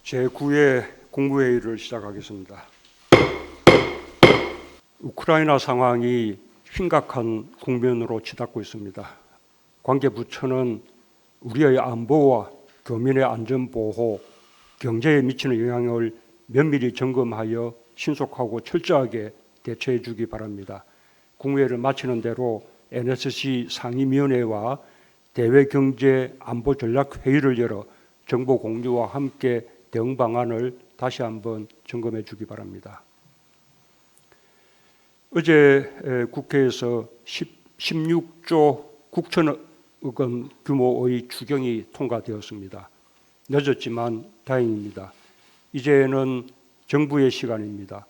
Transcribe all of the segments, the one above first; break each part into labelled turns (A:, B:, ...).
A: 제9회 국무회의를 시작하겠습니다. 우크라이나 상황이 심각한 국면으로 치닫고 있습니다. 관계부처는 우리의 안보와 교민의 안전보호, 경제에 미치는 영향을 면밀히 점검하여 신속하고 철저하게 대처해 주기 바랍니다. 국무회의를 마치는 대로 NSC 상임위원회와 대외경제안보전략회의를 열어 정보 공유와 함께 대응 방안을 다시 한번 점검해 주기 바랍니다. 어제 국회에서 16조 9천억 원 규모의 추경이 통과되었습니다. 늦었지만 다행입니다. 이제는 정부의 시간입니다.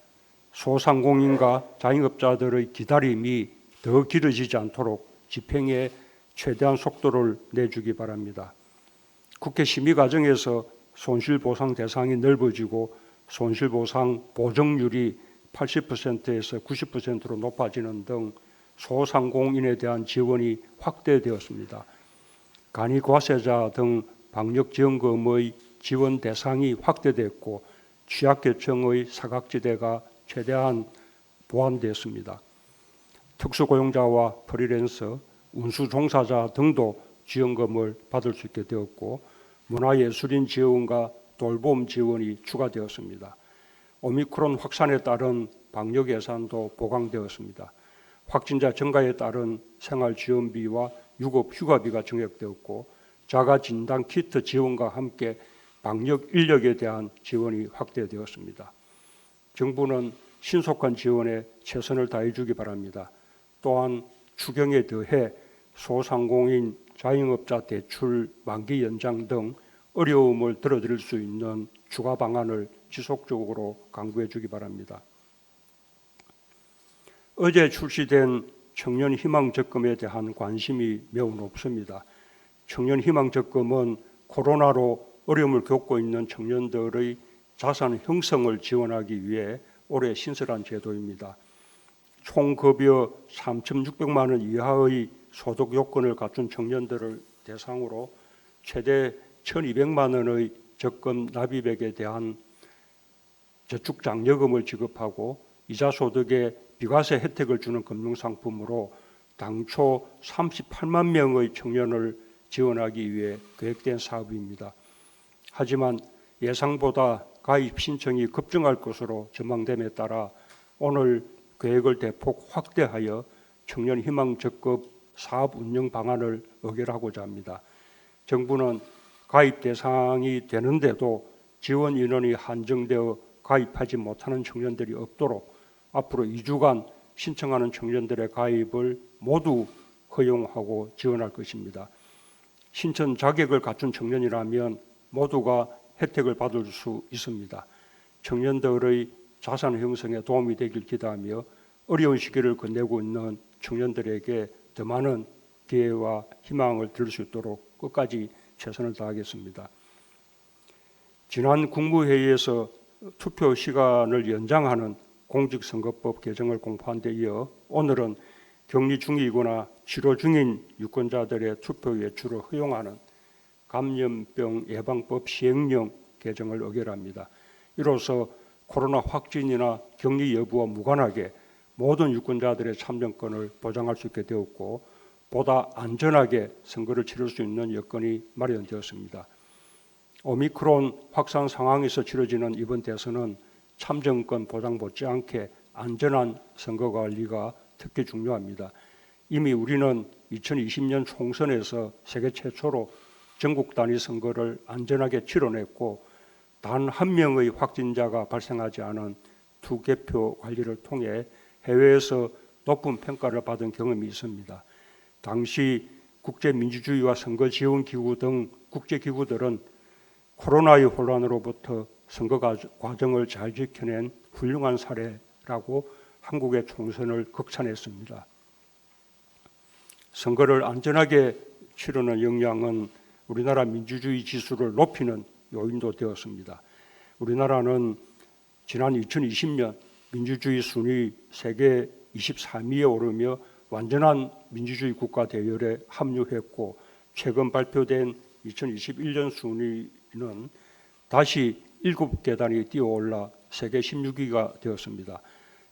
A: 소상공인과 자영업자들의 기다림이 더 길어지지 않도록 집행에 최대한 속도를 내주기 바랍니다. 국회 심의 과정에서 손실보상 대상이 넓어지고 손실보상 보정률이 80%에서 90%로 높아지는 등 소상공인에 대한 지원이 확대되었습니다. 간이과세자 등 방역지원금의 지원 대상이 확대됐고 취약계층의 사각지대가 최대한 보완되었습니다. 특수고용자와 프리랜서, 운수종사자 등도 지원금을 받을 수 있게 되었고 문화예술인 지원과 돌봄 지원이 추가되었습니다. 오미크론 확산에 따른 방역 예산도 보강되었습니다. 확진자 증가에 따른 생활지원비와 유급 휴가비가 증액되었고 자가진단 키트 지원과 함께 방역 인력에 대한 지원이 확대되었습니다. 정부는 신속한 지원에 최선을 다해 주기 바랍니다. 또한 추경에 더해 소상공인, 자영업자 대출 만기 연장 등 어려움을 덜어드릴 수 있는 추가 방안을 지속적으로 강구해 주기 바랍니다. 어제 출시된 청년 희망 적금에 대한 관심이 매우 높습니다. 청년 희망 적금은 코로나로 어려움을 겪고 있는 청년들의 자산 형성을 지원하기 위해 올해 신설한 제도입니다. 총 급여 3,600만 원 이하의 소득 요건을 갖춘 청년들을 대상으로 최대 1,200만 원의 적금 납입액에 대한 저축장려금을 지급하고 이자 소득에 비과세 혜택을 주는 금융상품으로 당초 38만 명의 청년을 지원하기 위해 계획된 사업입니다. 하지만 예상보다 가입 신청이 급증할 것으로 전망됨에 따라 오늘 계획을 대폭 확대하여 청년 희망 적금 사업 운영 방안을 의결하고자 합니다. 정부는 가입 대상이 되는데도 지원 인원이 한정되어 가입하지 못하는 청년들이 없도록 앞으로 2주간 신청하는 청년들의 가입을 모두 허용하고 지원할 것입니다. 신청 자격을 갖춘 청년이라면 모두가 혜택을 받을 수 있습니다. 청년들의 자산 형성에 도움이 되길 기대하며 어려운 시기를 건네고 있는 청년들에게 더 많은 기회와 희망을 드릴 수 있도록 끝까지 최선을 다하겠습니다. 지난 국무회의에서 투표 시간을 연장하는 공직선거법 개정을 공포한 데 이어 오늘은 격리 중이거나 치료 중인 유권자들의 투표 외출을 허용하는 감염병 예방법 시행령 개정을 의결합니다. 이로써 코로나 확진이나 격리 여부와 무관하게 모든 유권자들의 참정권을 보장할 수 있게 되었고 보다 안전하게 선거를 치를 수 있는 여건이 마련되었습니다. 오미크론 확산 상황에서 치러지는 이번 대선은 참정권 보장 못지않게 안전한 선거 관리가 특히 중요합니다. 이미 우리는 2020년 총선에서 세계 최초로 전국 단위 선거를 안전하게 치러냈고 단 한 명의 확진자가 발생하지 않은 투개표 관리를 통해 해외에서 높은 평가를 받은 경험이 있습니다. 당시 국제민주주의와 선거지원기구 등 국제기구들은 코로나의 혼란으로부터 선거 과정을 잘 지켜낸 훌륭한 사례라고 한국의 총선을 극찬했습니다. 선거를 안전하게 치르는 역량은 우리나라 민주주의 지수를 높이는 요인도 되었습니다. 우리나라는 지난 2020년 민주주의 순위 세계 23위에 오르며 완전한 민주주의 국가 대열에 합류했고 최근 발표된 2021년 순위는 다시 7계단이 뛰어올라 세계 16위가 되었습니다.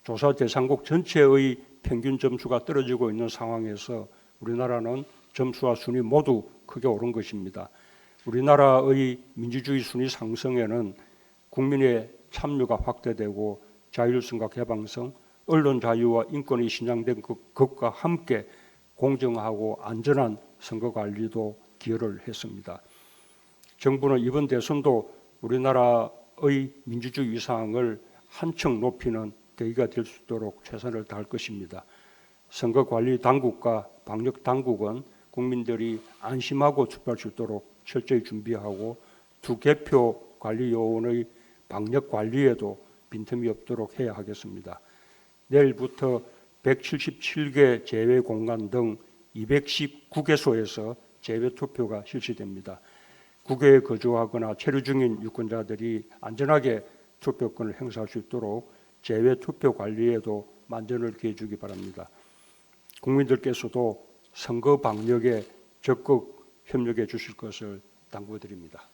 A: 조사 대상국 전체의 평균 점수가 떨어지고 있는 상황에서 우리나라는 점수와 순위 모두 크게 오른 것입니다. 우리나라의 민주주의 순위 상승에는 국민의 참여가 확대되고 자율성과 개방성, 언론 자유와 인권이 신장된 것과 함께 공정하고 안전한 선거 관리도 기여를 했습니다. 정부는 이번 대선도 우리나라의 민주주의 위상을 한층 높이는 계기가 될 수 있도록 최선을 다할 것입니다. 선거관리 당국과 방역 당국은 국민들이 안심하고 투표할 수 있도록 철저히 준비하고 투개표 관리 요원의 방역 관리에도 빈틈이 없도록 해야 하겠습니다. 내일부터 177개 제외 공간 등 219개소에서 제외 투표가 실시됩니다. 국외에 거주하거나 체류 중인 유권자들이 안전하게 투표권을 행사할 수 있도록 제외 투표 관리에도 만전을 기해 주기 바랍니다. 국민들께서도 선거 방역에 적극 협력해 주실 것을 당부드립니다.